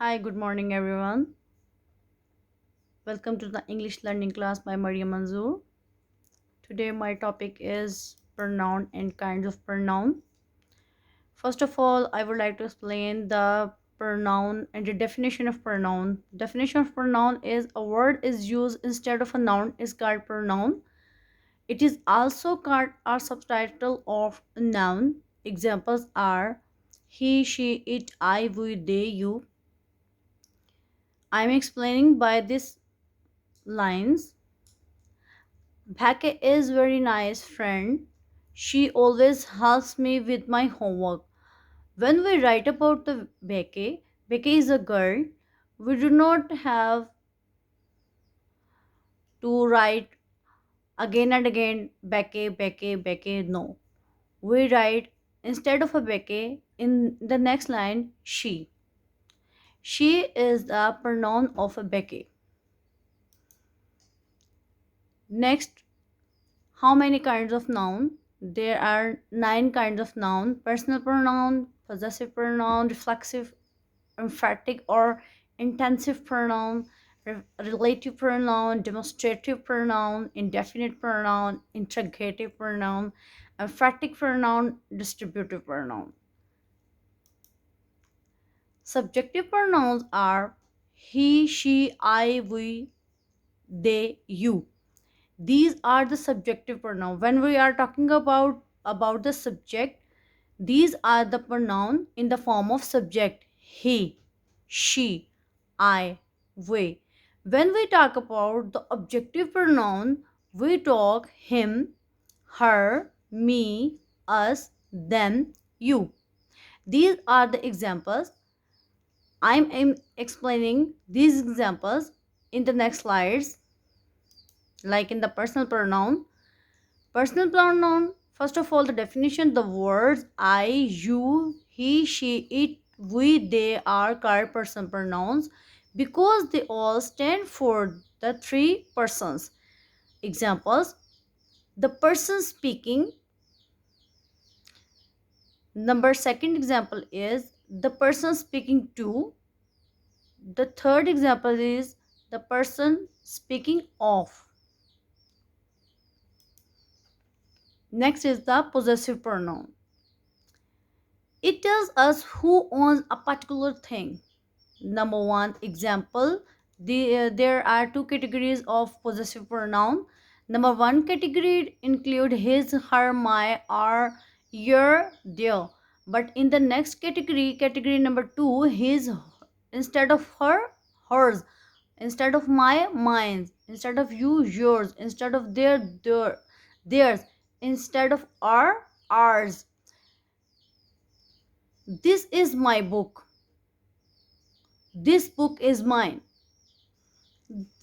Hi, good morning, everyone. Welcome to the English learning class by Maryam. Today, my topic is pronoun and kinds of pronoun. First of all, I would like to explain the pronoun and the definition of pronoun. Definition of pronoun is a word is used instead of a noun is called pronoun. It is also called a subtitle of a noun. Examples are he, she, it, I, we, they, you. I am explaining by these lines. Bhake is very nice friend. She always helps me with my homework. When we write about the Bhake is a girl. We do not have to write again and again Bhake. No. We write instead of a Bhake in the next line she. She is the pronoun of a Bhake. Next, how many kinds of noun? There are 9 kinds of noun: personal pronoun, possessive pronoun, reflexive, emphatic or intensive pronoun, relative pronoun, demonstrative pronoun, indefinite pronoun, interrogative pronoun, emphatic pronoun, distributive pronoun. Subjective pronouns are he, she, I, we, they, you. These are the subjective pronoun. When we are talking about the subject, these are the pronoun in the form of subject: he, she, I, we. When we talk about the objective pronoun, we talk him, her, me, us, them, you. These are the examples. I'm explaining these examples in the next slides. Like in the personal pronoun, first of all, the definition: the words I, you, he, she, it, we, they are called personal pronouns because they all stand for the three persons. Examples: the person speaking. Number second example is the person speaking to. The third example is the person speaking of. Next is the possessive pronoun. It tells us who owns a particular thing. Number one example, there are two categories of possessive pronoun. Number one category include his, her, my, our, your, their. But in the next category, category number two, his instead of her, hers, instead of my, mine, instead of you, yours, instead of theirs, instead of our, ours. This is my book. This book is mine.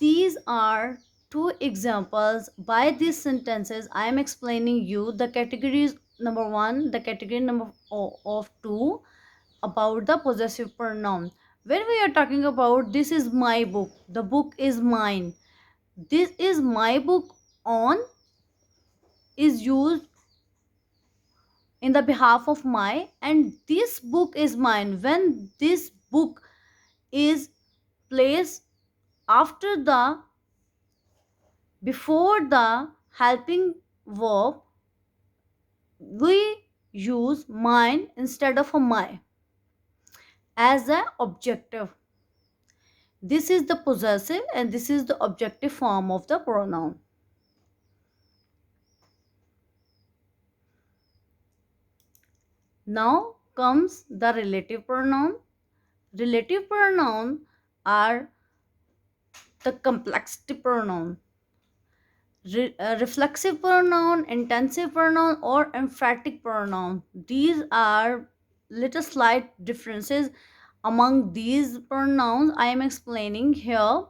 These are two examples. By these sentences, I am explaining you the categories number one, the category number of two about the possessive pronoun. When we are talking about this is my book, the book is mine. This is my book on is used in the behalf of my, and this book is mine when this book is placed after the before the helping verb. We use mine instead of a my as an objective. This is the possessive and this is the objective form of the pronoun. Now comes the relative pronoun. Relative pronoun are the complexity pronoun. Reflexive pronoun, intensive pronoun, or emphatic pronoun. These are little slight differences among these pronouns I am explaining here.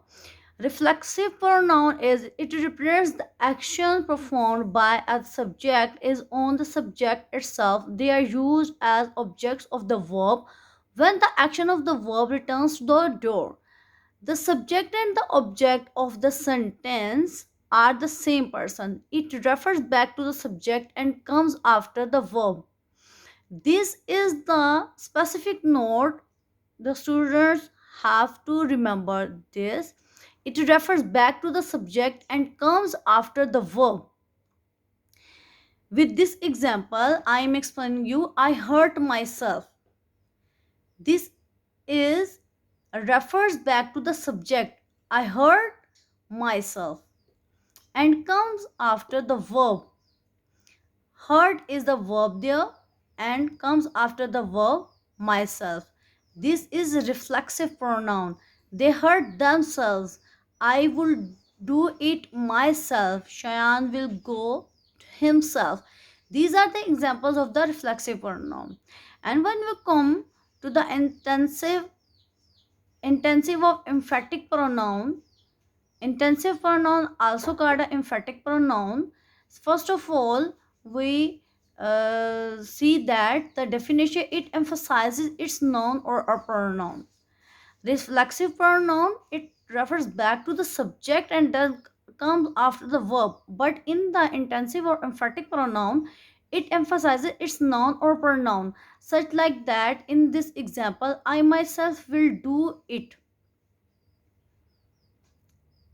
Reflexive pronoun is it represents the action performed by a subject is on the subject itself. They are used as objects of the verb when the action of the verb returns to the door. The subject and the object of the sentence are the same person. It refers back to the subject and comes after the verb. This is the specific note the students have to remember this. It refers back to the subject and comes after the verb. With this example, I am explaining you I hurt myself. This is refers back to the subject I hurt myself and comes after the verb. Hurt is the verb there and comes after the verb myself. This is a reflexive pronoun. They hurt themselves. I will do it myself. Shayan will go himself. These are the examples of the reflexive pronoun. And when we come to the intensive of emphatic pronoun, intensive pronoun also called an emphatic pronoun. First of all, we see that the definition, it emphasizes its noun or a pronoun. Reflexive pronoun, it refers back to the subject and then comes after the verb. But in the intensive or emphatic pronoun, it emphasizes its noun or pronoun. Such like that in this example, I myself will do it.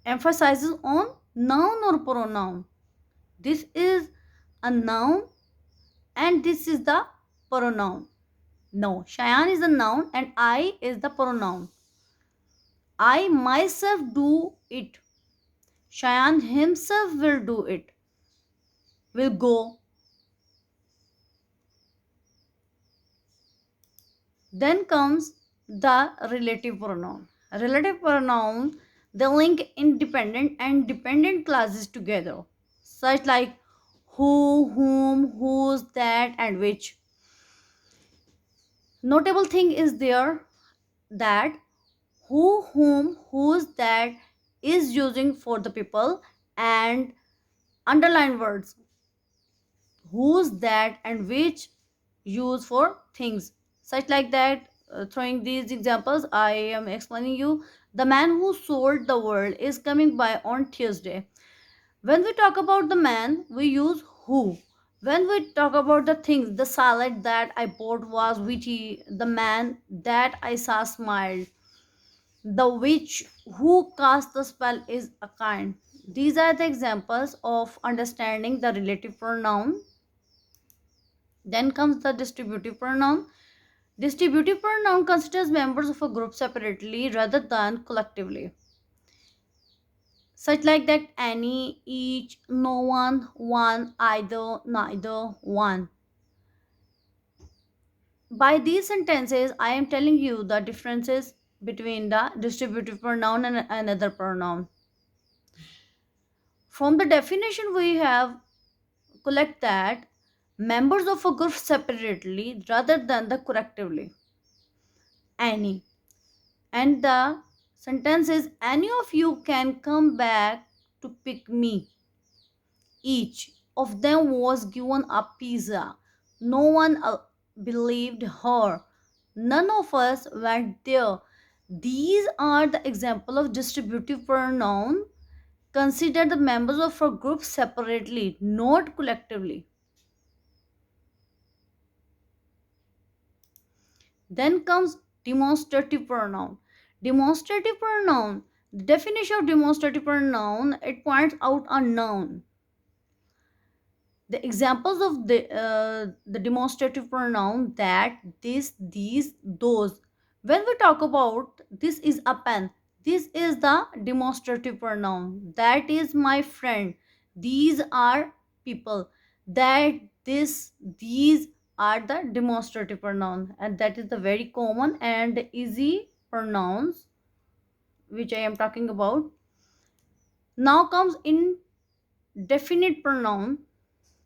Emphasizes on noun or pronoun. This is a noun and this is the pronoun. No, Shayan is the noun and I is the pronoun. I myself do it. Shayan himself will do it. Will go. Then comes the relative pronoun. Relative pronoun, they link independent and dependent clauses together, such like who, whom, whose, that, and which. Notable thing is there that who, whom, whose, that is using for the people, and underline words whose, that, and which use for things, such like that. Throwing these examples, I am explaining you the man who sold the world is coming by on Tuesday. When we talk about the man, we use who. When we talk about the things, the salad that I bought was witty, the man that I saw smiled, the witch who cast the spell is a kind. These are the examples of understanding the relative pronoun. Then comes the distributive pronoun. Distributive pronoun considers members of a group separately rather than collectively. Such like that any, each, no one, either, neither, one. By these sentences, I am telling you the differences between the distributive pronoun and another pronoun. From the definition, we have collect that members of a group separately rather than the collectively. Any. And the sentence is any of you can come back to pick me. Each of them was given a pizza. No one believed her. None of us went there. These are the example of distributive pronoun. Consider the members of a group separately, not collectively. Then comes demonstrative pronoun. Demonstrative pronoun. The definition of demonstrative pronoun, it points out a noun. The examples of the demonstrative pronoun, that, this, these, those. When we talk about this is a pen, this is the demonstrative pronoun. That is my friend. These are people. That, this, these are the demonstrative pronoun, and that is the very common and easy pronouns which I am talking about. Now comes indefinite pronoun.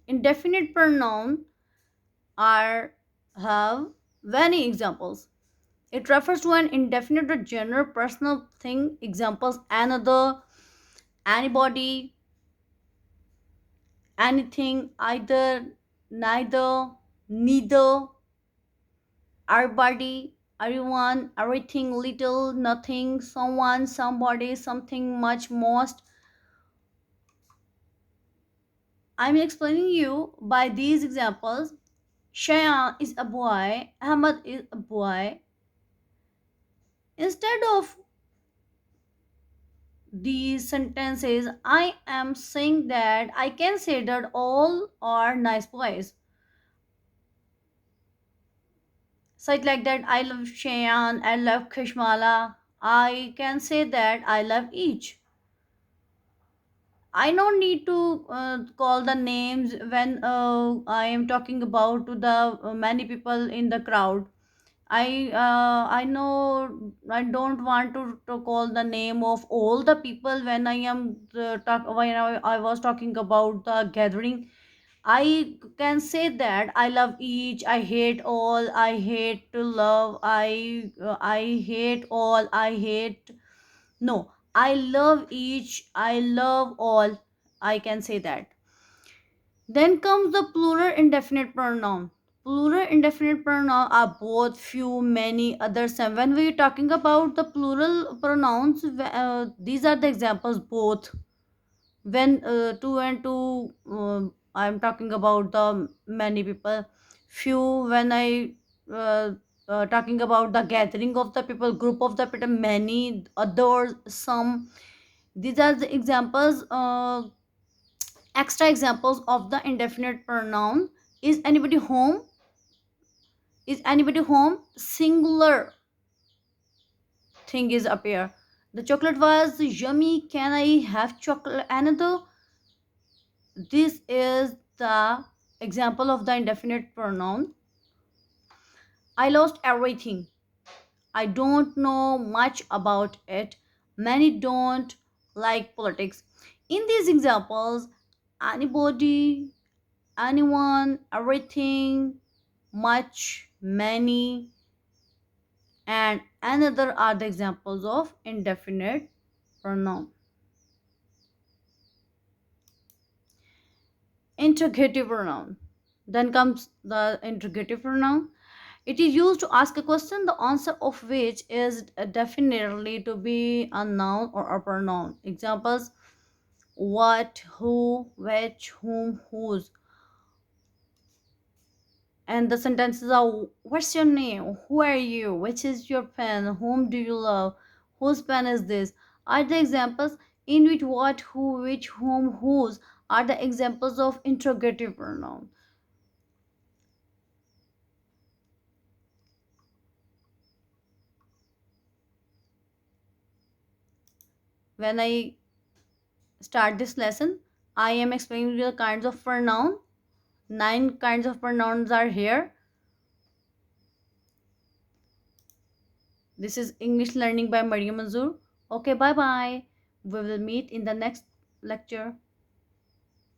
Indefinite pronoun are have many examples. It refers to an indefinite or general personal thing. Examples: another, anybody, anything, either, neither, neither, everybody, everyone, everything, little, nothing, someone, somebody, something, much, most. I'm explaining you by these examples. Shayan is a boy, Ahmad is a boy, Instead of these sentences, I am saying that I can say that all are nice boys. Such like that, I love Cheyenne, I love Kashmala. I can say that I love each. I don't need to call the names when I am talking about to the many people in the crowd. I know I don't want to call the name of all the people when I am when I was talking about the gathering. I can say that I love each, I hate all, I hate to love, I hate all, I hate no, I love each, I love all. I can say that. Then comes the plural indefinite pronoun. Plural indefinite pronoun are both, few, many, others, some. When we are talking about the plural pronouns, these are the examples both. When two and two, I'm talking about the many people. Few, when I talking about the gathering of the people, group of the people, many, others, some. These are the examples. Extra examples of the indefinite pronoun. Is anybody home? Is anybody home? Singular thing is appear. The chocolate was yummy. Can I have chocolate another? This is the example of the indefinite pronoun. I lost everything. I don't know much about it. Many don't like politics. In these examples, anybody, anyone, everything, much, many, and another are the examples of indefinite pronoun. Interrogative pronoun. Then comes the interrogative pronoun. It is used to ask a question, the answer of which is definitely to be a noun or a pronoun. Examples: what, who, which, whom, whose. And the sentences are: what's your name? Who are you? Which is your pen? Whom do you love? Whose pen is this? Are the examples in which what, who, which, whom, whose are the examples of interrogative pronoun. When I start this lesson, I am explaining the kinds of pronoun. 9 kinds of pronouns are here. This is English learning by Maryam. Okay, bye bye. We will meet in the next lecture.